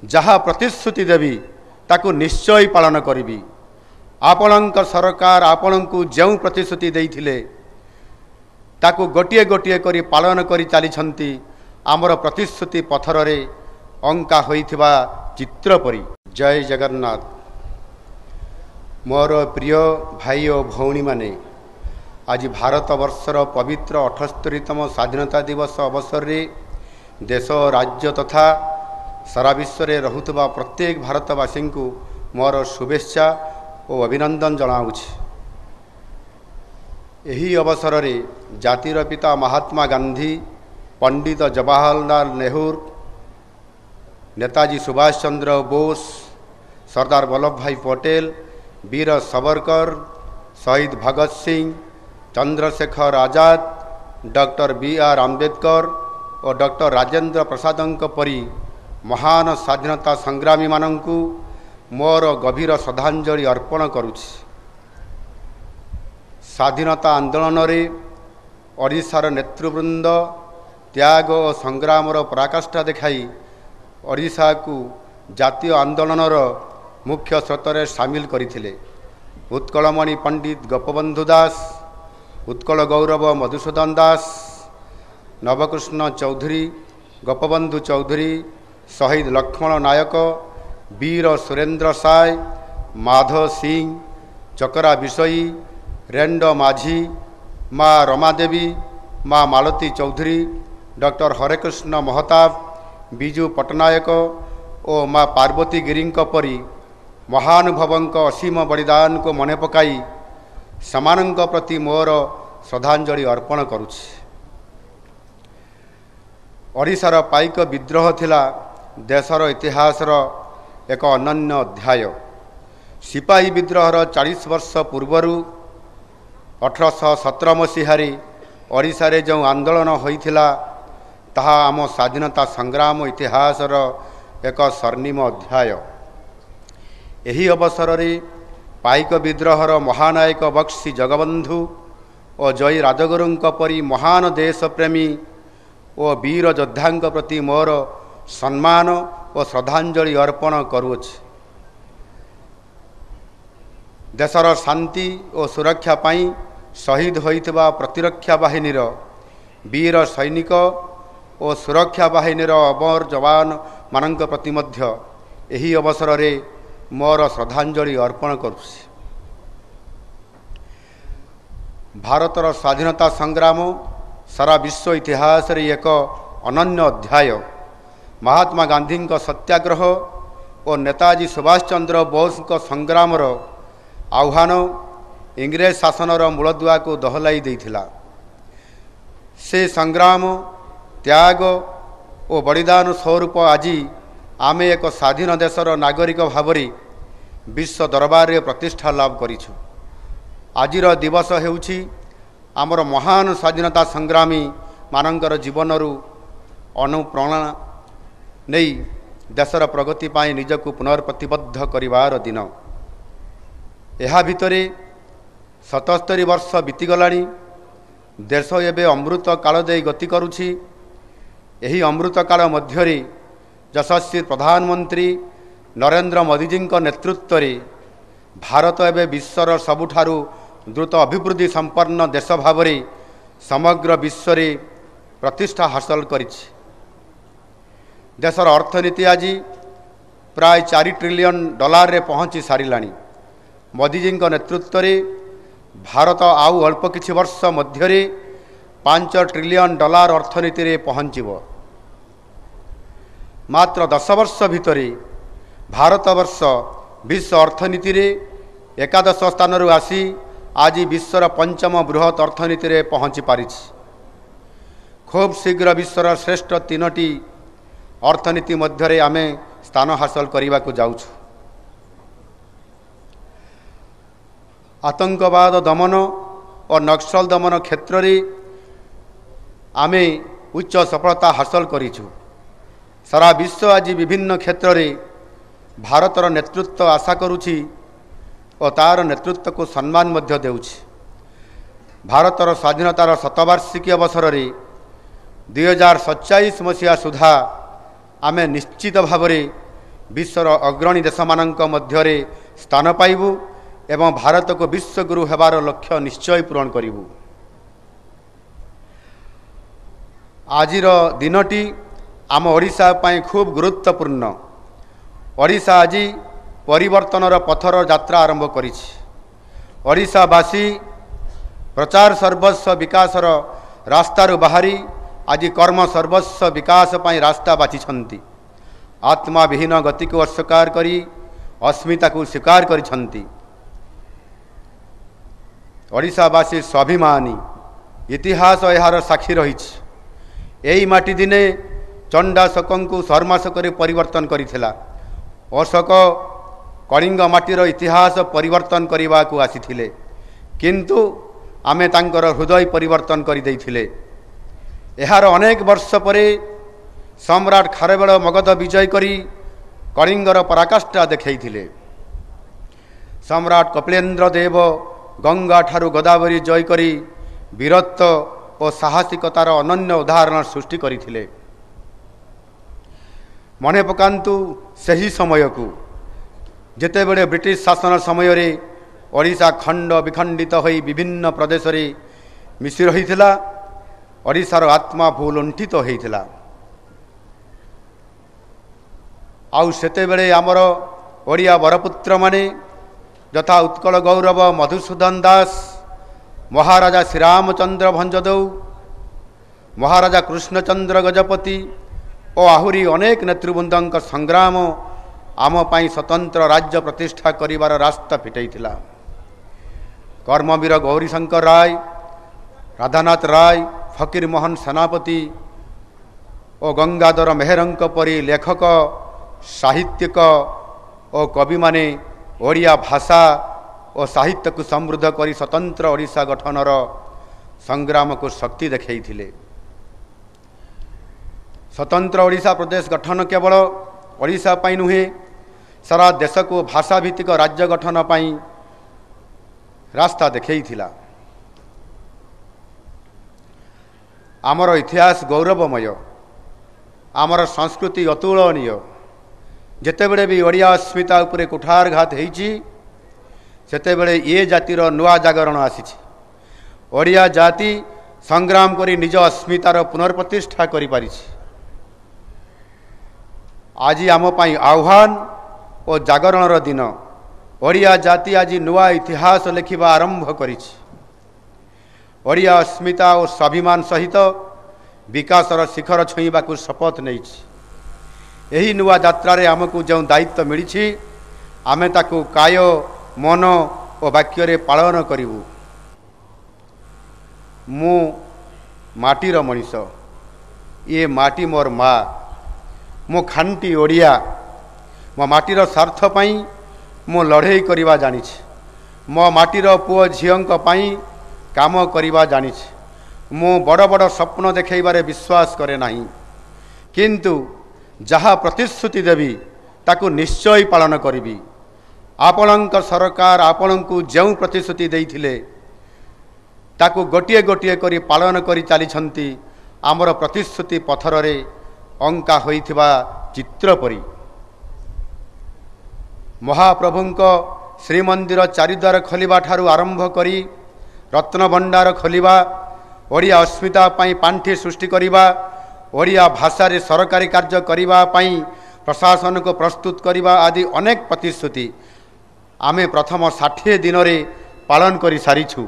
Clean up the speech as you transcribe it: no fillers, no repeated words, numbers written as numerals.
जहा प्रतिश्रुति देवी ताकू निश्चय पालन करी। आपणक सरकार आपण को जो प्रतिश्रुति देइथिले ताकू गोटे गोटे करी पालन करी चली आमर प्रतिश्रुति पथर रे अंका होइथिबा चित्र परी। जय जगन्नाथ। मोर प्रिय भाई और भौणी माने आज भारत वर्षर पवित्र 78तम स्वाधीनता दिवस अवसर रे देश राज्य तथा सारा विश्व रे रहुतबा प्रत्येक भारतवासी को मोर शुभेच्छा और अभिनंदन जनाऊछि। एही अवसर रे जातिर पिता महात्मा गांधी, पंडित जवाहरलाल नेहरू, नेताजी सुभाष चंद्र बोस, सरदार वल्लभ भाई पटेल, वीर सावरकर, शहीद भगत सिंह, चंद्रशेखर आजाद, डॉक्टर बी.आर. आंबेडकर और डॉक्टर राजेंद्र प्रसादଙ୍କ परी महान स्वाधीनता संग्रामी मानंकु मोर गभीर श्रद्धांजलि अर्पण करुछि। स्वाधीनता आंदोलन रे ओडिशार नेतृवृंद त्याग और संग्रामर पराकाष्ठा देखाई ओडिशा को जातीय आंदोलनर मुख्य स्रोतरे सामिल करथिले। उत्कलमणि पंडित गोपबंधु दास, उत्कल गौरव मधुसूदन दास, नवकृष्ण चौधरी, गोपबंधु चौधरी, शहीद लक्ष्मण नायक, वीर सुरेंद्र साय, माधव सिंह, चकरा बिशई, रेंडो माझी, माँ रमादेवी, माँ मालती चौधरी, डॉक्टर हरेकृष्ण महताब, विजु पट्टनायक और माँ पार्वती गिरी परी महानुभवों असीम बलिदान को मन पकाई समानंक प्रति मोर श्रद्धांजलि अर्पण करुछि। ओडिशार पाइक विद्रोह थिला देशर इतिहासर एक अनन्य अध्याय। सिपाही विद्रोहर 40 वर्ष पूर्वरु 1817 मसीहारी ओडिशा रे जो आंदोलन होइथिला ताहा आम स्वाधीनता संग्राम इतिहासर एक स्वर्णिम अध्याय। एही अवसर रे पाइक विद्रोहर महानायक बक्सी जगबंधु और जय राजगुरुंक परी महान देशप्रेमी और वीर योद्धांक प्रति मोर सम्मान और श्रद्धांजलि अर्पण करुछि। देशर शांति और सुरक्षा पाई शहीद होइतबा प्रतिरक्षा बाहिनीर वीर सैनिक और सुरक्षा बाहिनीर अमर जवान मानंक प्रति मध्य एही अवसर रे मोर श्रद्धांजलि अर्पण करुछि। भारतर स्वाधीनता संग्राम सारा विश्व इतिहास रे एक अनन्य अध्याय। महात्मा गांधी सत्याग्रह और नेताजी सुभाष चंद्र बोस संग्रामर आह्वान इंग्रेज शासनर मूलदुआ को दहलाई देइथिला। से संग्राम त्याग और बलिदान स्वरूप आज आमे एक स्वाधीन देशर नागरिक भावरे विश्व दरबार रे प्रतिष्ठा लाभ करिछु। आजिर दिवस हेउछि आमर महान स्वाधीनता संग्रामी मानंकर जीवनरु अनुप्रेरणा नहीं देशर प्रगति पाई निजको पुनर्प्रतिबद्ध करिवार दिन। एहा भितरे 77 वर्ष बीतीगलाणी। देश एवं अमृत काल दे गति करुछि। एही अमृत काल मध्यरे यशस्वी प्रधानमंत्री नरेंद्र मोदीजी नेतृत्व रे भारत एवं विश्वर सबुठारु द्रुत अभिवृद्धि संपन्न देश भावरे समग्र विश्व रे प्रतिष्ठा हासिल करिछि। देशर अर्थनीति आज प्राय $4 ट्रिलियन रे पहुँची सारिलाणी। मोदीजी नेतृत्व रे भारत आउ अल्प किछि वर्ष मध्यरे $5 ट्रिलियन अर्थनीति रे पहुँचब। मात्र 10 वर्ष भितरे भारत वर्ष विश्व अर्थनीति रे 11 स्थान रु आसी आज विश्वर 5म बृहत अर्थनीति रे पहुँची पारिछि। खूब शीघ्र विश्वर श्रेष्ठ 3टी अर्थनीति मध्यरे आमे स्थान हासिल करने को जाउछु। आतंकवाद दमन और नक्सल दमन क्षेत्र रे आमे उच्च सफलता हासिल करिछु। सारा विश्व आज विभिन्न क्षेत्र रे भारतर नेतृत्व आशा करुछि और तार नेतृत्व को सम्मान मध्य देउछि। भारतर स्वाधीनतार शतवार्षिकी अवसर रे 2047 मसीहा सुधा आमे निश्चित भावरे विश्वर अग्रणी देश मानक मध्यरे स्थान पाइबु एवं भारत को विश्वगुरु हेबार लक्ष्य निश्चय पूरण करिबु। आजिर दिनटी आम ओडिशा पाई खूब गुरुत्वपूर्ण। ओडिशा आज परिवर्तनर पथर यात्रा आरंभ करिछि। ओडिशावासी प्रचार सर्वस्व विकासर रास्तार बाहरी आज कर्म सर्वस्व विकास पाई रास्ता बाछिछन्ति। आत्मा विहीन गति को अस्वीकार करी अस्मिता को स्वीकार करिछन्ति। ओडिशावासी स्वाभिमानी इतिहास यार साक्षी रहिछि। एही माटी दिने चंडाशोक शर्माशोक परिवर्तन करिथिला। अशोक कलिंग माटीर इतिहास परिवर्तन करने को आसीथिले, किंतु आमे तांकर हृदय परिवर्तन कर देइथिले। एहार अनेक वर्ष परे सम्राट खारवेल मगध विजय करी कलिंगर पराकाष्ठा देखैथिले। सम्राट कपिलेन्द्र देव गंगा ठारू गोदावरी जय करी वीरत्व और साहसिकतार अनन्य उदाहरण सृष्टि करथिले। मने पकांतु सही समय को जेतेबेले ब्रिटिश शासन समय रे ओडिशा खंड विखंडित होई विभिन्न प्रदेश रे मिसी रहिथिला। ओडिशार आत्मा भूलुंठित होइथिला। आउ सेतेबेले आमर ओडिया बरपुत्र माने यथा उत्कल गौरव मधुसूदन दास, महाराजा श्रीरामचंद्र भंजदेव, महाराजा कृष्णचंद्र गजपति और आहुरी अनेक नेतृवृंद संग्राम आम पाई स्वतंत्र राज्य प्रतिष्ठा करिवार रास्ता फिटाइथिला। कर्मवीर गौरीशंकर राय, राधानाथ राय, फकीर मोहन सेनापति और गंगाधर मेहरंक परी लेखक, साहित्यिक और कवि माने ओडिया भाषा और साहित्य को समृद्ध करी स्वतंत्र ओडिशा गठनर संग्राम को शक्ति देखैथिले। स्वतंत्र ओडिशा प्रदेश गठन केवल ओडिशा पाई नुहे, सारा देश को भाषा भित्तिक राज्य गठन पाई रास्ता देखैथिला। आमर इतिहास गौरवमय, आमर संस्कृति अतुलनीय। जेतेबेले भी ओडिया अस्मिता उपरे कुठारघात होइछि सेतेबेले ये जातिर नुआ जागरण आसीछि। ओडिया जाति संग्राम करी निज अस्मितार पुनर्प्रतिष्ठा करि पारिछि। आज आम पाई आह्वान और जागरणर दिन। ओडिया जाति आज नुआ इतिहास लेखिबा आरंभ करिछि। ओडिया अस्मिता और स्वाभिमान सहित विकासर शिखर छुईबा को शपथ नेछि। एही नुआ यात्रा रे आमको जो दायित्व मिली आमे ताकू काय मन और वाक्य रे पालन करिवु। मु माटीर मनीष, ये माटी मोर माँ, मो खांटी ओडिया। मो माटीर स्वार्थ पाई मो लड़ाई करिवा जानिछि। मो माटीर पुओ झियंक पाई काम करिवा जानिछि। मो बड़ बड़ स्वप्न देखैबारे विश्वास करे नाही, किंतु जहा प्रतिश्रुति देवी ताकू निश्चय पालन करिबी। आपणक सरकार आपणकू जो प्रतिश्रुति देइथिले ताकू गोटिए गोटिए करी पालन करी चलीछंती। आमर प्रतिश्रुति पथर रे अंका होइथिबा चित्र परी। महाप्रभुंक श्रीमंदिर चारिद्वार खोलिबा ठारू आरंभ करी रत्न भंडार खोलिबा, ओडिया अस्मिता पाई पांठी सृष्टि करिबा, ओडिया भाषा रे सरकारी कार्य करिबा पाई प्रशासन को प्रस्तुत करिबा आदि अनेक प्रतिश्रुति आमे प्रथम 60 दिन रे पालन करि सारिछु।